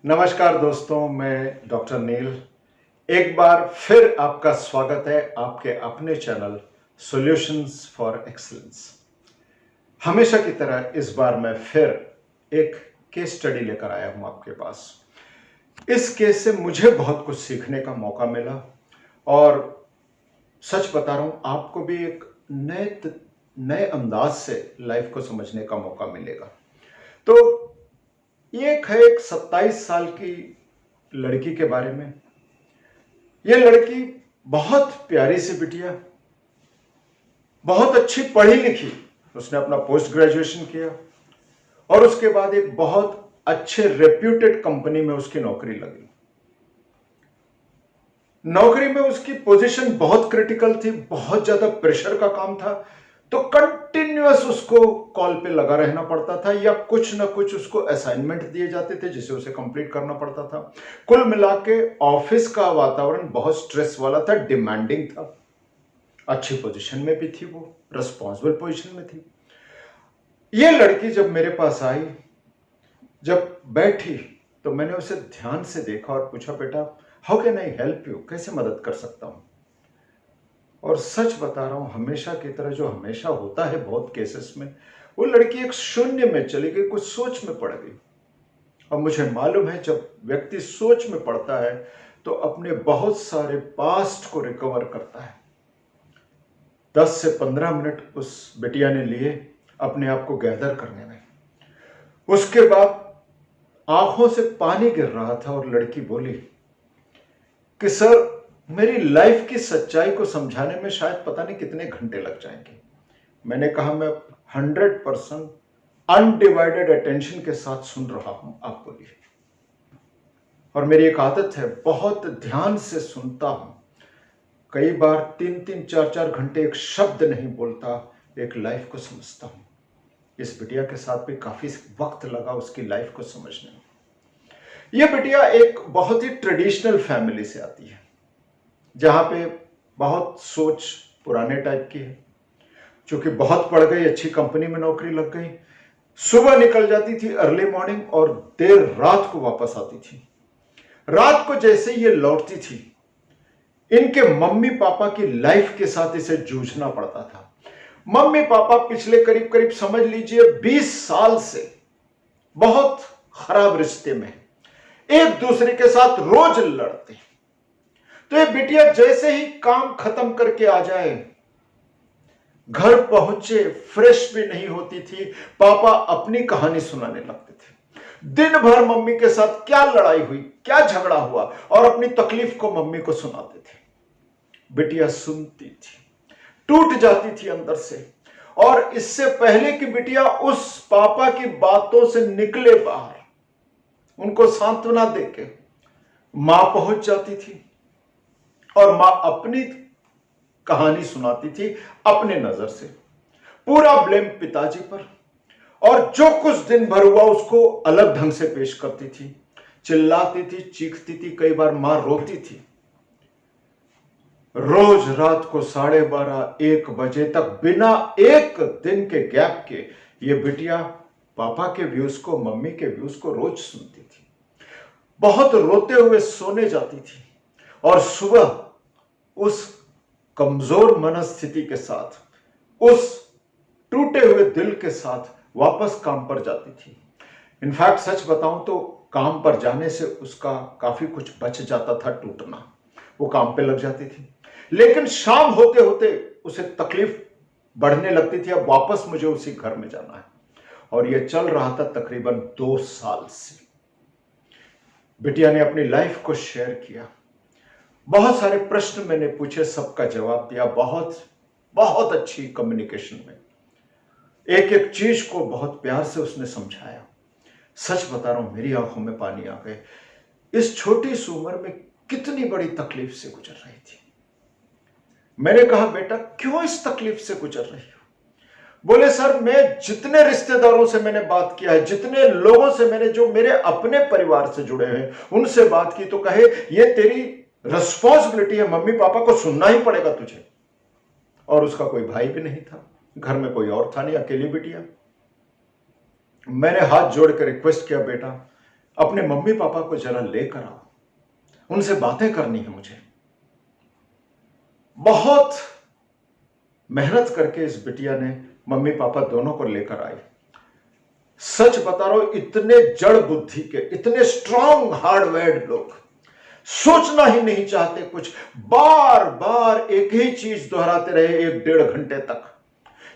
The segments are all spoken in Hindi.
नमस्कार दोस्तों, मैं डॉक्टर नील। एक बार फिर आपका स्वागत है आपके अपने चैनल सॉल्यूशंस फॉर एक्सीलेंस। हमेशा की तरह इस बार मैं फिर एक केस स्टडी लेकर आया हूं आपके पास। इस केस से मुझे बहुत कुछ सीखने का मौका मिला और सच बता रहा हूं, आपको भी एक नए अंदाज से लाइफ को समझने का मौका मिलेगा। तो ये एक 27 साल की लड़की के बारे में। ये लड़की बहुत प्यारी सी बिटिया, बहुत अच्छी पढ़ी लिखी। उसने अपना पोस्ट ग्रेजुएशन किया और उसके बाद एक बहुत अच्छे रेप्यूटेड कंपनी में उसकी नौकरी लगी। नौकरी में उसकी पोजीशन बहुत क्रिटिकल थी, बहुत ज्यादा प्रेशर का काम था, तो कंटिन्यूअस उसको कॉल पे लगा रहना पड़ता था या कुछ ना कुछ उसको असाइनमेंट दिए जाते थे जिसे उसे कंप्लीट करना पड़ता था। कुल मिला के ऑफिस का वातावरण बहुत स्ट्रेस वाला था, डिमांडिंग था। अच्छी पोजीशन में भी थी, वो रिस्पॉन्सिबल पोजीशन में थी। ये लड़की जब मेरे पास आई, जब बैठी, तो मैंने उसे ध्यान से देखा और पूछा, बेटा how can I help you, कैसे मदद कर सकता हूं। और सच बता रहा हूं, हमेशा की तरह जो हमेशा होता है बहुत केसेस में, वो लड़की एक शून्य में चली गई, कुछ सोच में पड़ गई। और मुझे मालूम है जब व्यक्ति सोच में पड़ता है तो अपने बहुत सारे पास्ट को रिकवर करता है। 10 से 15 मिनट उस बिटिया ने लिए अपने आप को गैदर करने में। उसके बाद आंखों से पानी गिर रहा था और लड़की बोली कि सर, मेरी लाइफ की सच्चाई को समझाने में शायद पता नहीं कितने घंटे लग जाएंगे। मैंने कहा, मैं 100% अनडिवाइडेड अटेंशन के साथ सुन रहा हूं, आप बोलिए। और मेरी एक आदत है, बहुत ध्यान से सुनता हूं। कई बार 3-3, 4-4 घंटे एक शब्द नहीं बोलता, एक लाइफ को समझता हूं। इस बिटिया के साथ भी काफी वक्त लगा उसकी लाइफ को समझने में। यह बिटिया एक बहुत ही ट्रेडिशनल फैमिली से आती है, जहां पे बहुत सोच पुराने टाइप की है। चूंकि बहुत पढ़ गई, अच्छी कंपनी में नौकरी लग गई, सुबह निकल जाती थी अर्ली मॉर्निंग और देर रात को वापस आती थी। रात को जैसे ये लौटती थी, इनके मम्मी पापा की लाइफ के साथ इसे जूझना पड़ता था। मम्मी पापा पिछले करीब करीब समझ लीजिए 20 साल से बहुत खराब रिश्ते में, एक दूसरे के साथ रोज लड़ते। तो ये बिटिया जैसे ही काम खत्म करके आ जाए, घर पहुंचे, फ्रेश भी नहीं होती थी, पापा अपनी कहानी सुनाने लगते थे। दिन भर मम्मी के साथ क्या लड़ाई हुई, क्या झगड़ा हुआ, और अपनी तकलीफ को मम्मी को सुनाते थे। बिटिया सुनती थी, टूट जाती थी अंदर से। और इससे पहले कि बिटिया उस पापा की बातों से निकले बाहर, उनको सांत्वना देके मां पहुंच जाती थी और मां अपनी कहानी सुनाती थी अपने नजर से। पूरा ब्लेम पिताजी पर, और जो कुछ दिन भर हुआ उसको अलग ढंग से पेश करती थी। चिल्लाती थी, चीखती थी, कई बार मां रोती थी। रोज रात को 12:30-1 बजे तक बिना एक दिन के गैप के ये बिटिया पापा के व्यूज को, मम्मी के व्यूज को रोज सुनती थी। बहुत रोते हुए सोने जाती थी और सुबह उस कमजोर मनस्थिति के साथ, उस टूटे हुए दिल के साथ वापस काम पर जाती थी। इनफैक्ट सच बताऊं तो काम पर जाने से उसका काफी कुछ बच जाता था टूटना। वो काम पे लग जाती थी, लेकिन शाम होते होते उसे तकलीफ बढ़ने लगती थी, अब वापस मुझे उसी घर में जाना है। और यह चल रहा था तकरीबन 2 साल से। बिटिया ने अपनी लाइफ को शेयर किया, बहुत सारे प्रश्न मैंने पूछे, सबका जवाब दिया, बहुत बहुत अच्छी कम्युनिकेशन में। एक एक चीज को बहुत प्यार से उसने समझाया। सच बता रहा हूं, मेरी आंखों में पानी आ गए। इस छोटी सी उम्र में कितनी बड़ी तकलीफ से गुजर रही थी। मैंने कहा, बेटा क्यों इस तकलीफ से गुजर रही हो? बोले, सर मैं जितने रिश्तेदारों से मैंने बात किया है, जितने लोगों से मैंने, जो मेरे अपने परिवार से जुड़े हैं, उनसे बात की तो कहे ये तेरी रिस्पॉन्सिबिलिटी है, मम्मी पापा को सुनना ही पड़ेगा तुझे। और उसका कोई भाई भी नहीं था, घर में कोई और था नहीं, अकेली बिटिया। मैंने हाथ जोड़ कर रिक्वेस्ट किया, बेटा अपने मम्मी पापा को जरा लेकर आओ, उनसे बातें करनी है मुझे। बहुत मेहनत करके इस बिटिया ने मम्मी पापा दोनों को लेकर आई। सच बता रहा हूं, इतने जड़ बुद्धि के, इतने स्ट्रांग हार्डवेयर्ड लोग सोचना ही नहीं चाहते कुछ, बार बार एक ही चीज दोहराते रहे 1-1.5 घंटे तक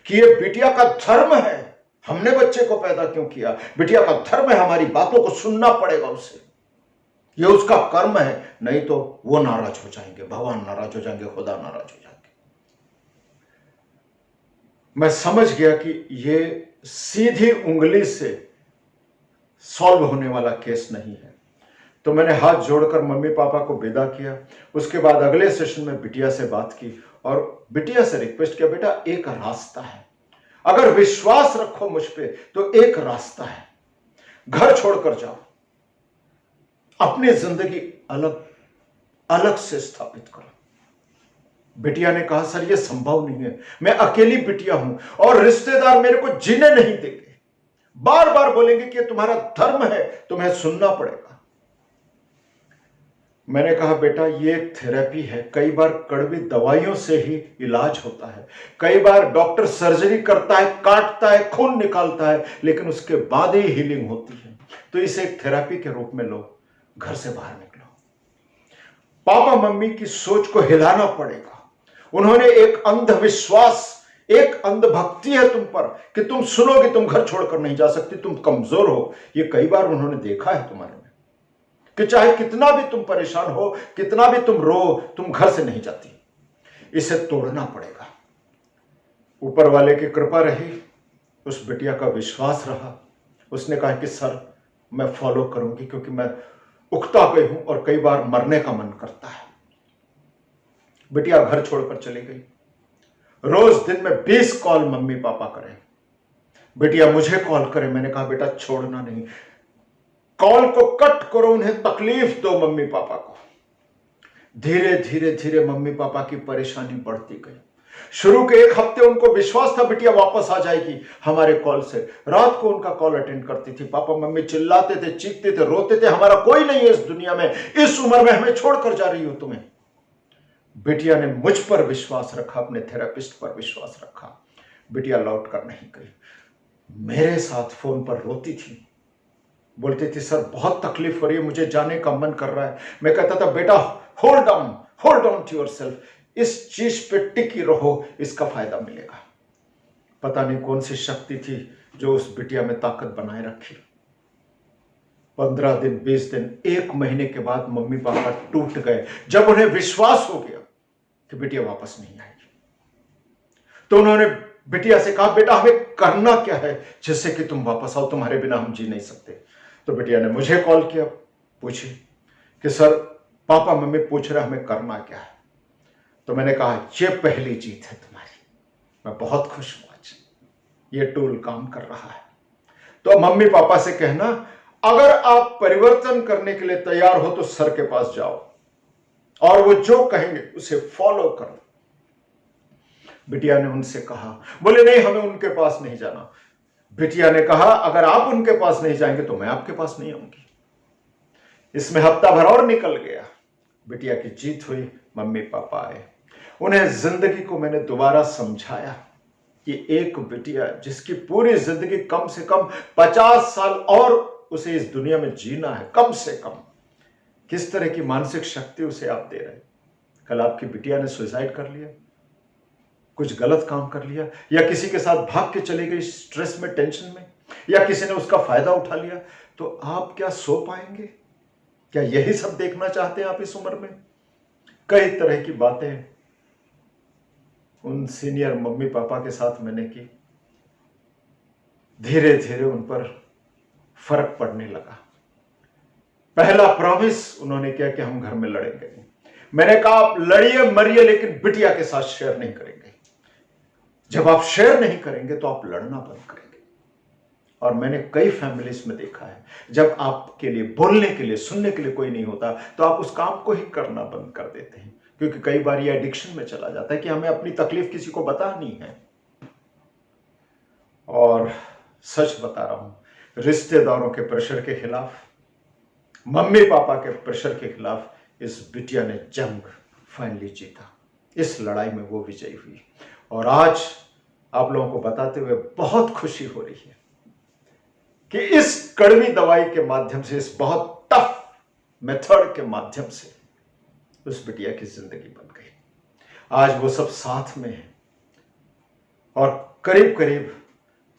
कि ये बिटिया का धर्म है, हमने बच्चे को पैदा क्यों किया, बिटिया का धर्म है, हमारी बातों को सुनना पड़ेगा उसे, ये उसका कर्म है, नहीं तो वो नाराज हो जाएंगे, भगवान नाराज हो जाएंगे, खुदा नाराज हो जाएंगे। मैं समझ गया कि ये सीधी उंगली से सॉल्व होने वाला केस नहीं है, तो मैंने हाथ जोड़कर मम्मी पापा को विदा किया। उसके बाद अगले सेशन में बिटिया से बात की और बिटिया से रिक्वेस्ट किया, बेटा एक रास्ता है, अगर विश्वास रखो मुझ पे तो एक रास्ता है, घर छोड़कर जाओ, अपनी जिंदगी अलग अलग से स्थापित करो। बिटिया ने कहा, सर ये संभव नहीं है, मैं अकेली बिटिया हूं और रिश्तेदार मेरे को जीने नहीं देंगे, बार बार बोलेंगे कि तुम्हारा धर्म है, तुम्हें सुनना पड़ेगा। मैंने कहा, बेटा ये एक थेरेपी है, कई बार कड़वी दवाइयों से ही इलाज होता है, कई बार डॉक्टर सर्जरी करता है, काटता है, खून निकालता है, लेकिन उसके बाद ही हीलिंग होती है, तो इसे एक थेरेपी के रूप में लो, घर से बाहर निकलो। पापा मम्मी की सोच को हिलाना पड़ेगा। उन्होंने एक अंधविश्वास, एक अंधभक्ति है तुम पर कि तुम सुनोगे, तुम घर छोड़कर नहीं जा सकती, तुम कमजोर हो, ये कई बार उन्होंने देखा है तुम्हारे में कि चाहे कितना भी तुम परेशान हो, कितना भी तुम रो, तुम घर से नहीं जाती। इसे तोड़ना पड़ेगा। ऊपर वाले की कृपा रही, उस बिटिया का विश्वास रहा, उसने कहा कि सर मैं फॉलो करूंगी, क्योंकि मैं उकता गई हूं और कई बार मरने का मन करता है। बिटिया घर छोड़कर चली गई। रोज दिन में 20 कॉल मम्मी पापा करें, बिटिया मुझे कॉल करे। मैंने कहा, बेटा छोड़ना नहीं, कॉल को कट करो, उन्हें तकलीफ दो मम्मी पापा को। धीरे धीरे धीरे मम्मी पापा की परेशानी बढ़ती गई। शुरू के 1 हफ्ते उनको विश्वास था बिटिया वापस आ जाएगी हमारे कॉल से। रात को उनका कॉल अटेंड करती थी, पापा मम्मी चिल्लाते थे, चीखते थे, रोते थे, हमारा कोई नहीं है इस दुनिया में, इस उम्र में हमें छोड़कर जा रही हो तुम्हें। बिटिया ने मुझ पर विश्वास रखा, अपने थेरेपिस्ट पर विश्वास रखा। बिटिया लौट कर नहीं गई, मेरे साथ फोन पर रोती थी, बोलती थी सर बहुत तकलीफ हो रही है, मुझे जाने का मन कर रहा है। मैं कहता था, बेटा होल्ड ऑन टू योरसेल्फ, इस चीज पे टिकी रहो, इसका फायदा मिलेगा। पता नहीं कौन सी शक्ति थी जो उस बिटिया में ताकत बनाए रखी। 15 दिन, 20 दिन, 1 महीने के बाद मम्मी पापा टूट गए। जब उन्हें विश्वास हो गया कि बिटिया वापस नहीं आएगी, तो उन्होंने बिटिया से कहा, बेटा हमें करना क्या है जिससे कि तुम वापस आओ, तुम्हारे बिना हम जी नहीं सकते। तो बिटिया ने मुझे कॉल किया, पूछी कि सर पापा मम्मी पूछ रहे हमें करना क्या है। तो मैंने कहा, ये पहली जीत है तुम्हारी, मैं बहुत खुश हूं आज, ये टूल काम कर रहा है। तो मम्मी पापा से कहना, अगर आप परिवर्तन करने के लिए तैयार हो तो सर के पास जाओ और वो जो कहेंगे उसे फॉलो करो। बिटिया ने उनसे कहा, बोले नहीं हमें उनके पास नहीं जाना। बिटिया ने कहा, अगर आप उनके पास नहीं जाएंगे तो मैं आपके पास नहीं आऊंगी। इसमें हफ्ता भर और निकल गया। बिटिया की जीत हुई, मम्मी पापा आए। उन्हें जिंदगी को मैंने दोबारा समझाया कि एक बिटिया जिसकी पूरी जिंदगी कम से कम 50 साल और उसे इस दुनिया में जीना है, कम से कम, किस तरह की मानसिक शक्ति उसे आप दे रहे हैं। कल आपकी बिटिया ने सुसाइड कर लिया, कुछ गलत काम कर लिया, या किसी के साथ भाग के चली गई स्ट्रेस में, टेंशन में, या किसी ने उसका फायदा उठा लिया, तो आप क्या सो पाएंगे? क्या यही सब देखना चाहते हैं आप इस उम्र में? कई तरह की बातें उन सीनियर मम्मी पापा के साथ मैंने की। धीरे धीरे उन पर फर्क पड़ने लगा। पहला प्रॉमिस उन्होंने किया कि हम घर में लड़ेंगे। मैंने कहा, आप लड़िए मरिए, लेकिन बिटिया के साथ शेयर नहीं करेंगे। जब आप शेयर नहीं करेंगे तो आप लड़ना बंद करेंगे। और मैंने कई फैमिलीज में देखा है, जब आपके लिए बोलने के लिए, सुनने के लिए कोई नहीं होता तो आप उस काम को ही करना बंद कर देते हैं, क्योंकि कई बार ये एडिक्शन में चला जाता है कि हमें अपनी तकलीफ किसी को बतानी है। और सच बता रहा हूं, रिश्तेदारों के प्रेशर के खिलाफ मम्मी पापा के प्रेशर के खिलाफ इस बिटिया ने जंग फाइनली जीता। इस लड़ाई में वो विजयी हुई और आज आप लोगों को बताते हुए बहुत खुशी हो रही है कि इस कड़वी दवाई के माध्यम से, इस बहुत टफ मेथड के माध्यम से उस बिटिया की जिंदगी बन गई। आज वो सब साथ में है और करीब करीब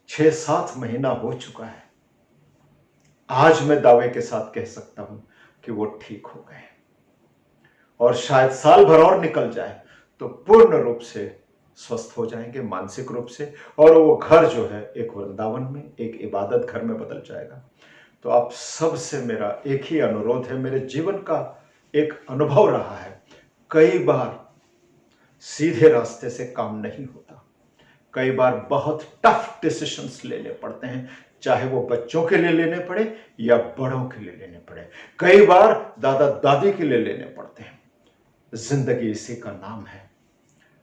6-7 महीना हो चुका है। आज मैं दावे के साथ कह सकता हूं कि वो ठीक हो गए और शायद साल भर और निकल जाए तो पूर्ण रूप से स्वस्थ हो जाएंगे मानसिक रूप से, और वो घर जो है एक वृंदावन में, एक इबादत घर में बदल जाएगा। तो आप सबसे मेरा एक ही अनुरोध है, मेरे जीवन का एक अनुभव रहा है, कई बार सीधे रास्ते से काम नहीं होता, कई बार बहुत टफ डिसीजंस लेने पड़ते हैं, चाहे वो बच्चों के लिए लेने पड़े या बड़ों के लिए लेने पड़े, कई बार दादा दादी के लिए लेने पड़ते हैं। जिंदगी इसी का नाम है।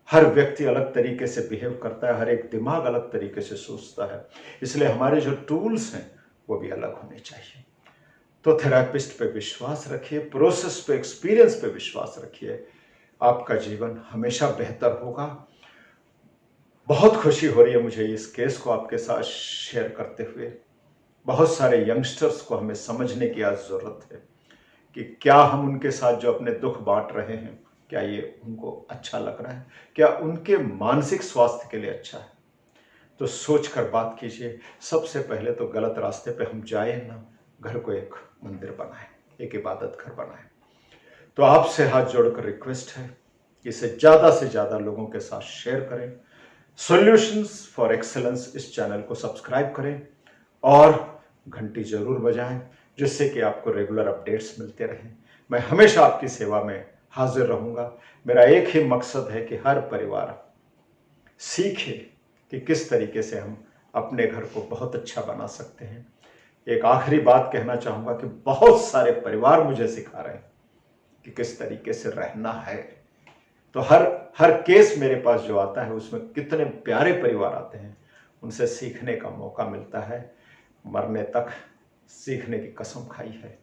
हर व्यक्ति अलग तरीके से बिहेव करता है, हर एक दिमाग अलग तरीके से सोचता है, इसलिए हमारे जो टूल्स हैं वो भी अलग होने चाहिए। तो थेरापिस्ट पे विश्वास रखिए, प्रोसेस पे, एक्सपीरियंस पे विश्वास रखिए, आपका जीवन हमेशा बेहतर होगा। बहुत खुशी हो रही है मुझे इस केस को आपके साथ शेयर करते हुए। बहुत सारे यंगस्टर्स को हमें समझने की आज जरूरत है कि क्या हम उनके साथ जो अपने दुख बांट रहे हैं, क्या ये उनको अच्छा लग रहा है, क्या उनके मानसिक स्वास्थ्य के लिए अच्छा है। तो सोचकर बात कीजिए। सबसे पहले तो गलत रास्ते पे हम जाए ना, घर को एक मंदिर बनाएं, एक इबादत घर बनाएं। तो आपसे हाथ जोड़कर रिक्वेस्ट है कि इसे ज़्यादा से ज़्यादा लोगों के साथ शेयर करें। सॉल्यूशंस फॉर एक्सेलेंस इस चैनल को सब्सक्राइब करें और घंटी जरूर बजाएं, जिससे कि आपको रेगुलर अपडेट्स मिलते रहें। मैं हमेशा आपकी सेवा में हाजिर रहूंगा। मेरा एक ही मकसद है कि हर परिवार सीखे कि किस तरीके से हम अपने घर को बहुत अच्छा बना सकते हैं। एक आखिरी बात कहना चाहूँगा कि बहुत सारे परिवार मुझे सिखा रहे हैं कि किस तरीके से रहना है। तो हर केस मेरे पास जो आता है उसमें कितने प्यारे परिवार आते हैं, उनसे सीखने का मौका मिलता है। मरने तक सीखने की कसम खाई है।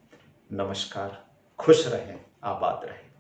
नमस्कार, खुश रहें, आबाद रहें।